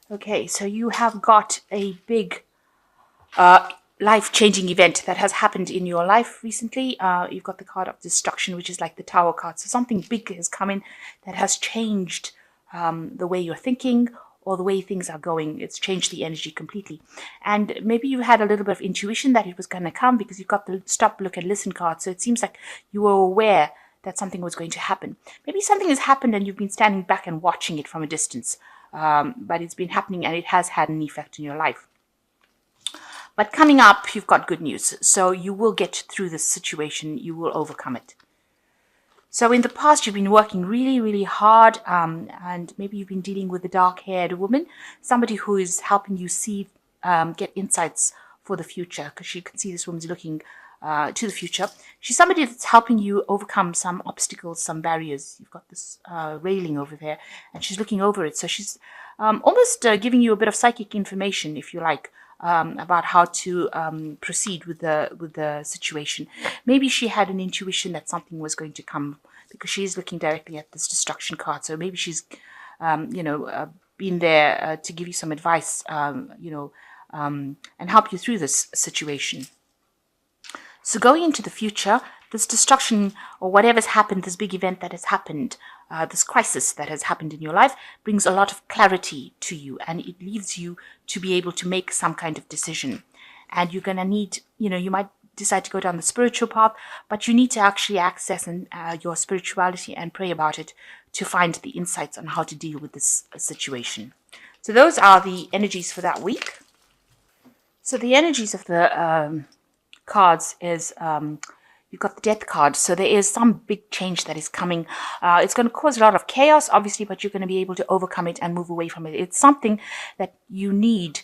Okay, so you have got a big uh, life-changing event that has happened in your life recently. You've got the card of destruction, which is like the tower card. So something big has come in that has changed the way you're thinking or the way things are going. It's changed the energy completely. And maybe you had a little bit of intuition that it was going to come because you've got the stop, look, and listen card. So it seems like you were aware that something was going to happen. Maybe something has happened and you've been standing back and watching it from a distance. But it's been happening and it has had an effect in your life. But coming up, you've got good news. So you will get through this situation. You will overcome it. So in the past, you've been working really, really hard, and maybe you've been dealing with a dark-haired woman, somebody who is helping you see, get insights for the future, because you can see this woman's looking to the future. She's somebody that's helping you overcome some obstacles, some barriers. You've got this railing over there, and she's looking over it. So she's almost giving you a bit of psychic information, if you like, about how to proceed with the situation. Maybe she had an intuition that something was going to come because she's looking directly at this destruction card. So maybe she's, been there to give you some advice, and help you through this situation. So going into the future, this destruction or whatever's happened, this big event that has happened, this crisis that has happened in your life brings a lot of clarity to you, and it leaves you to be able to make some kind of decision. And you're going to need, you might decide to go down the spiritual path, but you need to actually access your spirituality and pray about it to find the insights on how to deal with this situation. So those are the energies for that week. So the energies of the cards is you've got the death card. So there is some big change that is coming. It's going to cause a lot of chaos, obviously, but you're going to be able to overcome it and move away from it. It's something that you need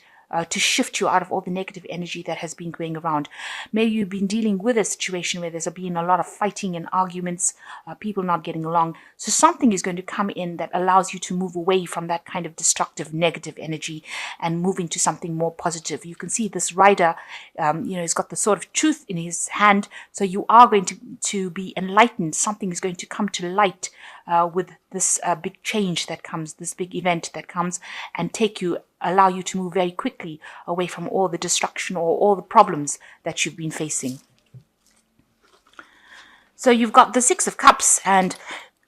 to shift you out of all the negative energy that has been going around. Maybe you've been dealing with a situation where there's been a lot of fighting and arguments, people not getting along. So something is going to come in that allows you to move away from that kind of destructive, negative energy and move into something more positive. You can see this rider, he's got the sword of truth in his hand. So you are going to be enlightened. Something is going to come to light with this big change that comes, this big event that comes, and allow you to move very quickly away from all the destruction or all the problems that you've been facing. So you've got the Six of Cups, and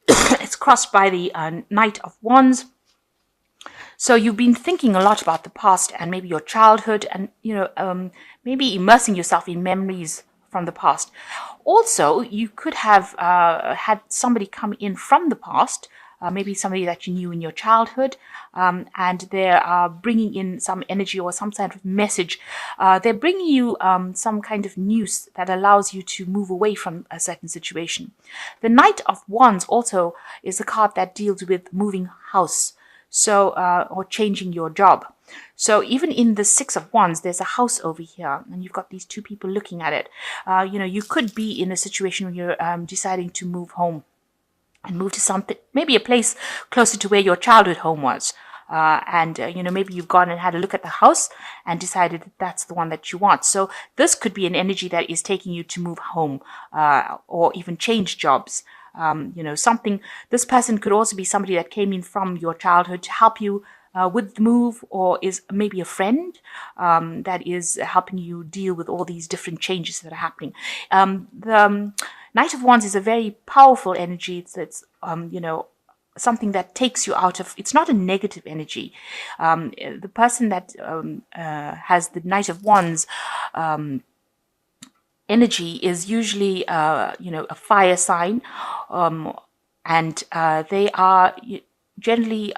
it's crossed by the Knight of Wands. So you've been thinking a lot about the past and maybe your childhood, and maybe immersing yourself in memories from the past. Also, you could have had somebody come in from the past, maybe somebody that you knew in your childhood, and they're bringing in some energy or some kind of message. They're bringing you some kind of news that allows you to move away from a certain situation. The Knight of Wands also is a card that deals with moving house, so or changing your job. So even in the Six of Wands, there's a house over here, and you've got these two people looking at it. You could be in a situation where you're deciding to move home and move to something, maybe a place closer to where your childhood home was. Maybe you've gone and had a look at the house and decided that that's the one that you want. So this could be an energy that is taking you to move home or even change jobs. This person could also be somebody that came in from your childhood to help you with the move, or is maybe a friend that is helping you deal with all these different changes that are happening. The Knight of Wands is a very powerful energy. It's something that takes you out of, it's not a negative energy. The person that has the Knight of Wands energy is usually, a fire sign, and they are generally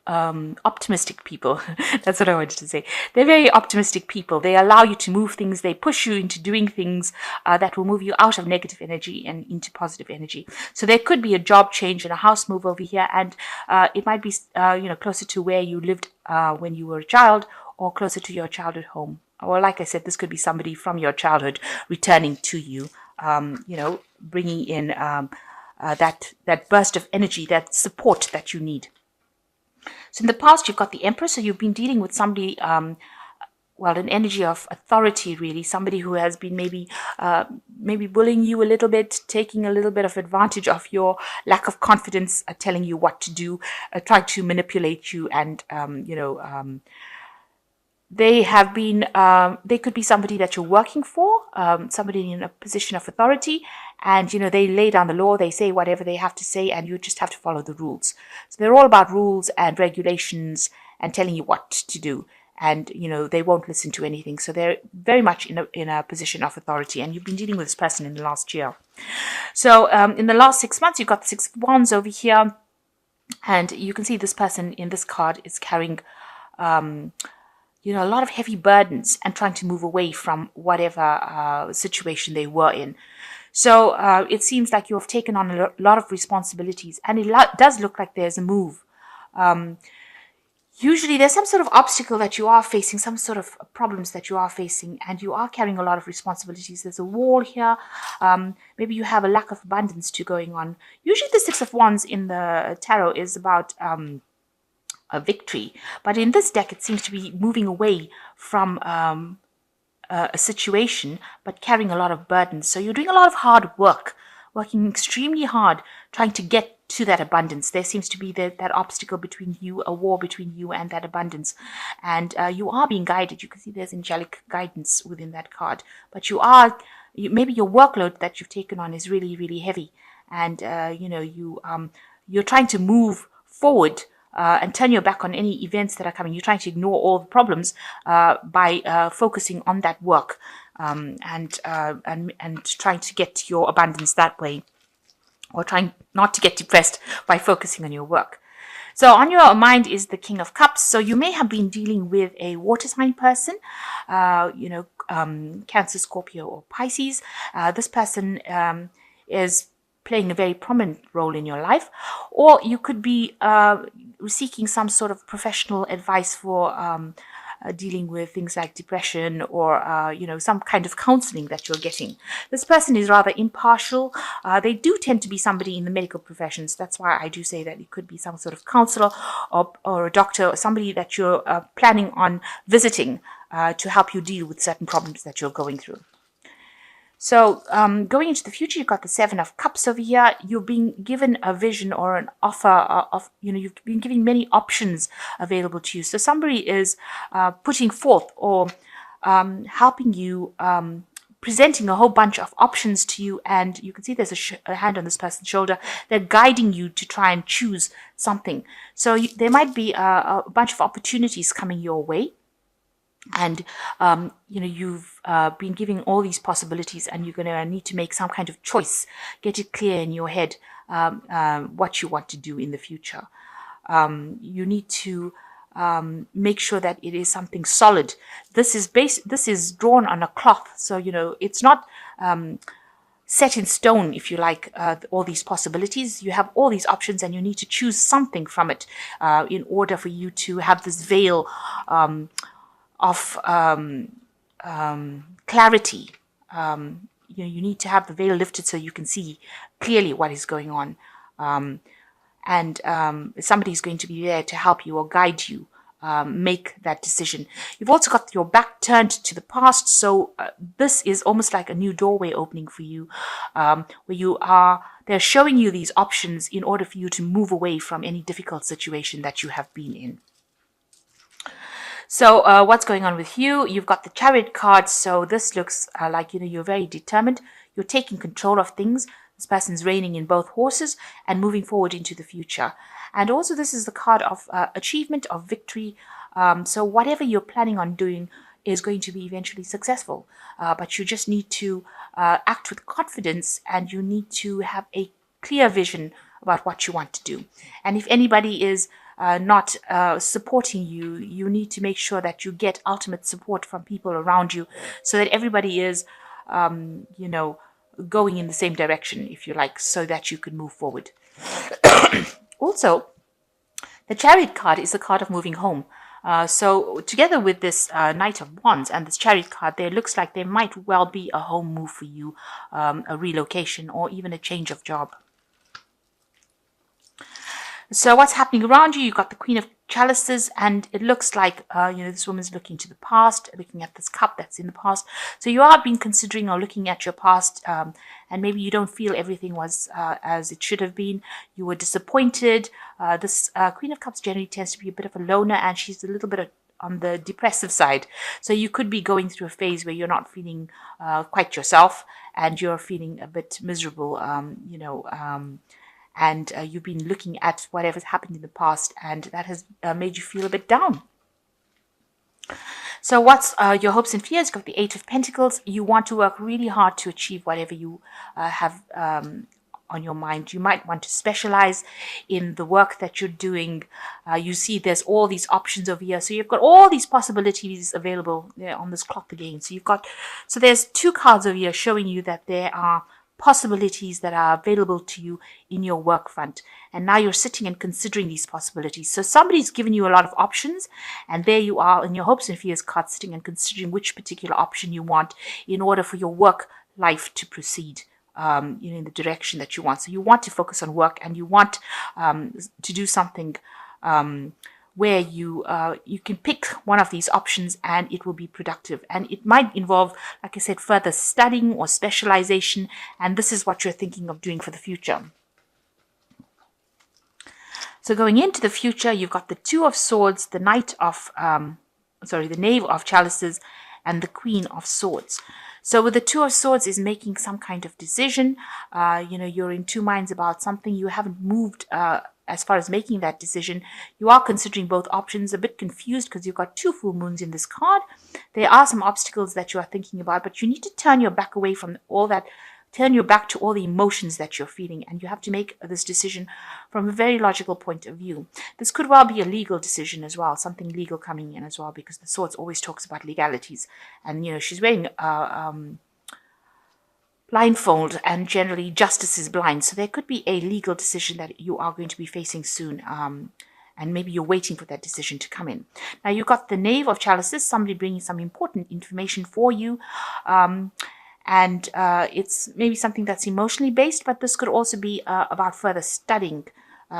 optimistic people. That's what I wanted to say. They're very optimistic people. They allow you to move things. They push you into doing things that will move you out of negative energy and into positive energy. So there could be a job change and a house move over here, and it might be closer to where you lived when you were a child, or closer to your childhood home. Or like I said, this could be somebody from your childhood returning to you, bringing in that burst of energy, that support that you need. So in the past, you've got the Emperor, so you've been dealing with somebody well, an energy of authority, really. Somebody who has been maybe bullying you a little bit, taking a little bit of advantage of your lack of confidence, telling you what to do, trying to manipulate you, and they have been, they could be somebody that you're working for, somebody in a position of authority, and, they lay down the law, they say whatever they have to say, and you just have to follow the rules. So they're all about rules and regulations and telling you what to do. And, they won't listen to anything. So they're very much in a position of authority. And you've been dealing with this person in the last year. So in the last 6 months, you've got the Six of Wands over here. And you can see this person in this card is carrying a lot of heavy burdens and trying to move away from whatever situation they were in. So it seems like you have taken on a lot of responsibilities, and it does look like there's a move. Usually there's some sort of obstacle that you are facing, some sort of problems that you are facing, and you are carrying a lot of responsibilities. There's a wall here. Maybe you have a lack of abundance to going on. Usually the Six of Wands in the tarot is about a victory. But in this deck, it seems to be moving away from a situation, but carrying a lot of burdens. So you're doing a lot of hard work, working extremely hard, trying to get to that abundance. There seems to be that obstacle between you, a war between you and that abundance. And you are being guided. You can see there's angelic guidance within that card. But maybe your workload that you've taken on is really, really heavy. And, you're trying to move forward and turn your back on any events that are coming. You're trying to ignore all the problems by focusing on that work and trying to get your abundance that way, or trying not to get depressed by focusing on your work. So on your mind is the King of Cups. So you may have been dealing with a water sign person, Cancer, Scorpio, or Pisces. This person is playing a very prominent role in your life, or you could be seeking some sort of professional advice for dealing with things like depression, or some kind of counseling that you're getting. This person is rather impartial. They do tend to be somebody in the medical professions. That's why I do say that it could be some sort of counselor or a doctor, or somebody that you're planning on visiting to help you deal with certain problems that you're going through. So going into the future, you've got the Seven of Cups over here. You're being given a vision or an offer of, you've been given many options available to you. So somebody is putting forth or helping you, presenting a whole bunch of options to you. And you can see there's a hand on this person's shoulder. They're guiding you to try and choose something. So there might be a bunch of opportunities coming your way. And, you've been giving all these possibilities, and you're going to need to make some kind of choice, get it clear in your head what you want to do in the future. You need to make sure that it is something solid. This is drawn on a cloth. So, it's not set in stone, if you like, all these possibilities. You have all these options, and you need to choose something from it in order for you to have this veil of clarity. You need to have the veil lifted so you can see clearly what is going on. And somebody is going to be there to help you or guide you make that decision. You've also got your back turned to the past. So this is almost like a new doorway opening for you, where they're showing you these options in order for you to move away from any difficult situation that you have been in. So what's going on with you? You've got the Chariot card. So this looks like, you're very determined. You're taking control of things. This person's reigning in both horses and moving forward into the future. And also this is the card of achievement, of victory. So whatever you're planning on doing is going to be eventually successful. But you just need to act with confidence, and you need to have a clear vision about what you want to do. And if anybody is not supporting you, you need to make sure that you get ultimate support from people around you, so that everybody is, going in the same direction, if you like, so that you can move forward. Also, the Chariot card is the card of moving home. So together with this Knight of Wands and this Chariot card, there looks like there might well be a home move for you, a relocation, or even a change of job. So what's happening around you? You've got the Queen of Chalices, and it looks like, this woman's looking to the past, looking at this cup that's in the past. So you are been considering or looking at your past, and maybe you don't feel everything was as it should have been. You were disappointed. This Queen of Cups generally tends to be a bit of a loner, and she's a little bit on the depressive side. So you could be going through a phase where you're not feeling quite yourself, and you're feeling a bit miserable, and you've been looking at whatever's happened in the past, and that has made you feel a bit down. So what's your hopes and fears? You've got the Eight of Pentacles. You want to work really hard to achieve whatever you have on your mind. You might want to specialize in the work that you're doing. You see there's all these options over here. So you've got all these possibilities available on this clock again. So there's two cards over here showing you that there are possibilities that are available to you in your work front, and now you're sitting and considering these possibilities. So somebody's given you a lot of options, and there you are in your hopes and fears card, sitting and considering which particular option you want in order for your work life to proceed in the direction that you want. So you want to focus on work, and you want to do something where you can pick one of these options and it will be productive. And it might involve, like I said, further studying or specialization. And this is what you're thinking of doing for the future. So going into the future, you've got the Two of Swords, the Knave of Chalices, and the Queen of Swords. So with the Two of Swords is making some kind of decision. You're in two minds about something. You haven't moved as far as making that decision. You are considering both options, a bit confused because you've got two full moons in this card. There are some obstacles that you are thinking about, but you need to turn your back away from all that, turn your back to all the emotions that you're feeling, and you have to make this decision from a very logical point of view. This could well be a legal decision as well, something legal coming in as well, because the Swords always talks about legalities. And, she's wearing blindfold, and generally justice is blind. So there could be a legal decision that you are going to be facing soon. And maybe you're waiting for that decision to come in. Now you've got the Knave of Chalices, somebody bringing some important information for you. And it's maybe something that's emotionally based, but this could also be about further studying.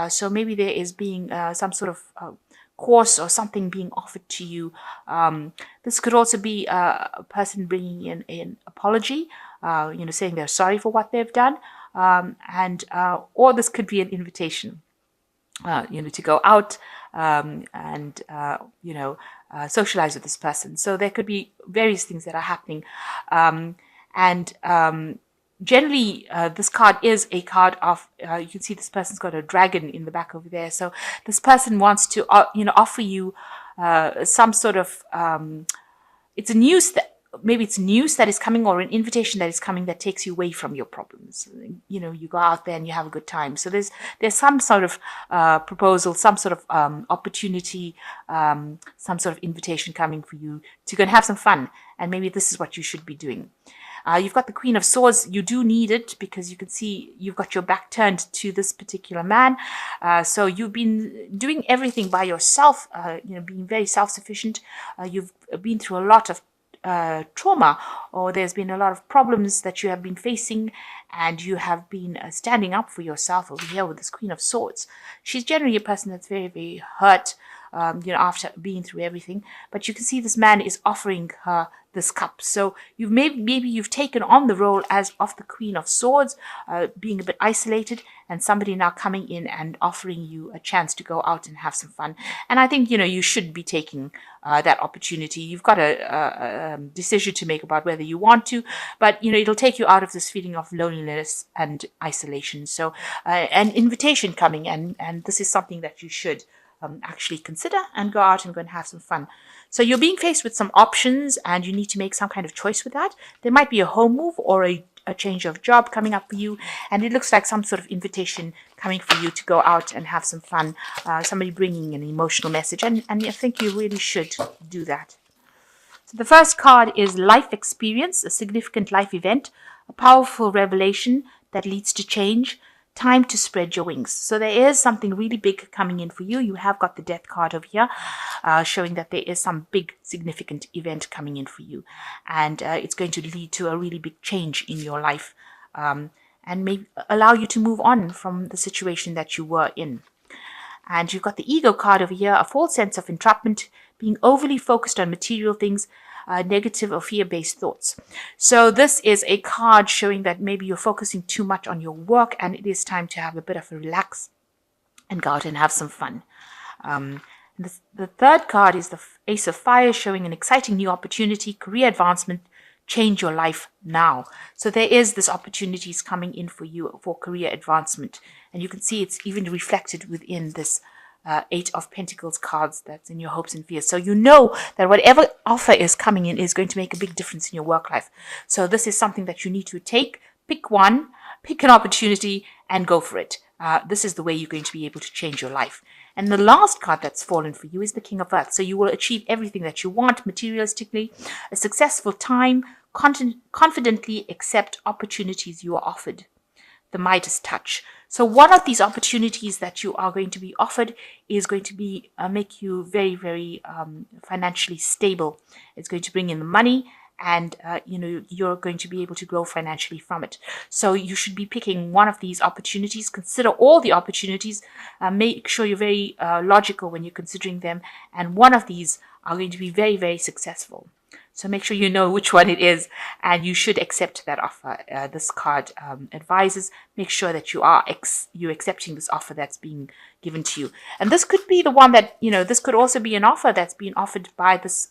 So maybe there is being some sort of course or something being offered to you. This could also be a person bringing in an apology, saying they're sorry for what they've done, or this could be an invitation, to go out and socialize with this person. So there could be various things that are happening, generally, this card is a card of, you can see this person's got a dragon in the back over there. So this person wants to, offer you some sort of, maybe it's news that is coming, or an invitation that is coming that takes you away from your problems. You go out there and you have a good time. So there's some sort of proposal, some sort of opportunity, some sort of invitation coming for you to go and have some fun. And maybe this is what you should be doing. You've got the Queen of Swords. You do need it because you can see you've got your back turned to this particular man. So you've been doing everything by yourself, being very self-sufficient. You've been through a lot of trauma, or there's been a lot of problems that you have been facing, and you have been standing up for yourself over here with this Queen of Swords. She's generally a person that's very, very hurt, after being through everything. But you can see this man is offering her this cup. So maybe you've taken on the role as of the Queen of Swords, being a bit isolated, and somebody now coming in and offering you a chance to go out and have some fun. And I think, you should be taking that opportunity. You've got a decision to make about whether you want to, but, it'll take you out of this feeling of loneliness and isolation. So an invitation coming, and this is something that you should actually consider and go out and go and have some fun. So you're being faced with some options, and you need to make some kind of choice with that. There might be a home move or a change of job coming up for you, and it looks like some sort of invitation coming for you to go out and have some fun. Somebody bringing an emotional message, and I think you really should do that. So the first card is life experience, a significant life event, a powerful revelation that leads to change. Time to spread your wings. So there is something really big coming in for you. You have got the Death card over here, showing that there is some big significant event coming in for you, and it's going to lead to a really big change in your life, and may allow you to move on from the situation that you were in. And you've got the ego card over here, a false sense of entrapment, being overly focused on material things, negative or fear-based thoughts. So this is a card showing that maybe you're focusing too much on your work, and it is time to have a bit of a relax and go out and have some fun. The third card is the Ace of Fire, showing an exciting new opportunity, career advancement, change your life now. So there is this opportunities coming in for you for career advancement. And you can see it's even reflected within this Eight of Pentacles cards that's in your hopes and fears. So you know that whatever offer is coming in is going to make a big difference in your work life. So this is something that you need to pick one, pick an opportunity and go for it. This is the way you're going to be able to change your life. And the last card that's fallen for you is the King of Earth. So you will achieve everything that you want materialistically, a successful time, confidently accept opportunities you are offered. The Midas touch. So one of these opportunities that you are going to be offered is going to be make you very, very financially stable. It's going to bring in the money, and you're going to be able to grow financially from it. So you should be picking one of these opportunities. Consider all the opportunities. Make sure you're very logical when you're considering them, and one of these are going to be very, very successful. So make sure you know which one it is, and you should accept that offer. This card advises, make sure that you're accepting this offer that's being given to you. And this could be the one that, this could also be an offer that's being offered by this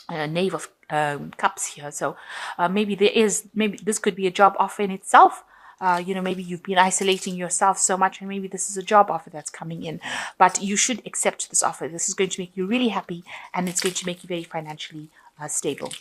Knave of Cups here. So maybe this could be a job offer in itself. Maybe you've been isolating yourself so much, and maybe this is a job offer that's coming in. But you should accept this offer. This is going to make you really happy, and it's going to make you very financially stable.